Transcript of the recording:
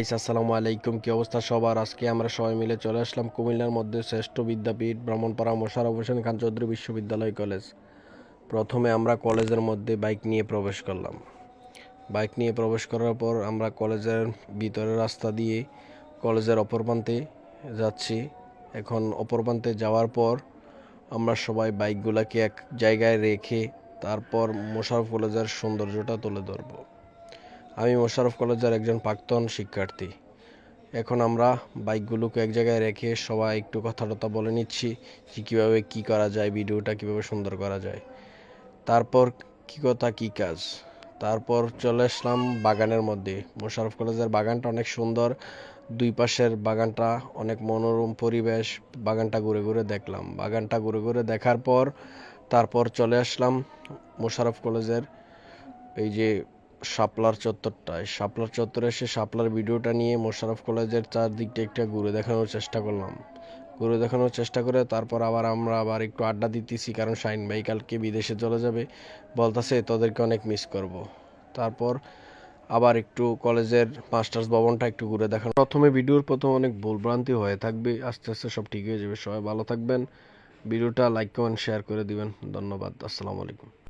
আসসালামু আলাইকুম, কি অবস্থা সবার? আজকে আমরা সবাই মিলে চলে আসলাম কুমিল্লার মধ্যে শ্রেষ্ঠ বিদ্যাপীঠ ব্রাহ্মণপাড়া মোশাররফ হোসেন খান চৌধুরী বিশ্ববিদ্যালয় কলেজ। প্রথমে আমরা কলেজের মধ্যে বাইক নিয়ে প্রবেশ করলাম। বাইক নিয়ে প্রবেশ করার পর আমরা কলেজের ভিতরের রাস্তা দিয়ে কলেজের অপর প্রান্তে যাচ্ছি। এখন অপর প্রান্তে যাওয়ার পর আমরা সবাই বাইকগুলোকে এক জায়গায় রেখে তারপর মোশাররফ কলেজের সৌন্দর্যটা তুলে ধরব। আমি মোশাররফ কলেজের একজন প্রাক্তন শিক্ষার্থী। এখন আমরা বাইকগুলোকে এক জায়গায় রেখে সবাই একটু কথা বলে নিচ্ছি যে কীভাবে কী করা যায়, ভিডিওটা কীভাবে সুন্দর করা যায়। তারপর কী কথা কী কাজ, তারপর চলে আসলাম বাগানের মধ্যে। মোশাররফ কলেজের বাগানটা অনেক সুন্দর, দুই পাশের বাগানটা অনেক মনোরম পরিবেশ। বাগানটা ঘুরে ঘুরে দেখলাম। বাগানটা ঘুরে ঘুরে দেখার পর তারপর চলে আসলাম মোশাররফ কলেজের এই যে শাপলার চত্বরটায়। শাপলার চত্বরে এসে শাপলার ভিডিওটা নিয়ে মোশাররফ কলেজের চারদিকটা একটা ঘুরে দেখানোর চেষ্টা করলাম। ঘুরে দেখানোর চেষ্টা করে তারপর আমরা আবার একটু আড্ডা দিতেছি, কারণ শাহিন ভাই কালকে বিদেশে চলে যাবে, বলতেছে তোদেরকে অনেক মিস করব। তারপর আবার একটু কলেজের মাস্টার্স ভবনটা একটু ঘুরে দেখানো। ভিডিওর প্রথম অনেক ভুলভ্রান্তি হয়ে থাকবে, আস্তে আস্তে সব ঠিক হয়ে যাবে। সবাই ভালো থাকবেন, ভিডিওটা লাইক কমেন্ট শেয়ার করে দিবেন। ধন্যবাদ। আসসালামু আলাইকুম।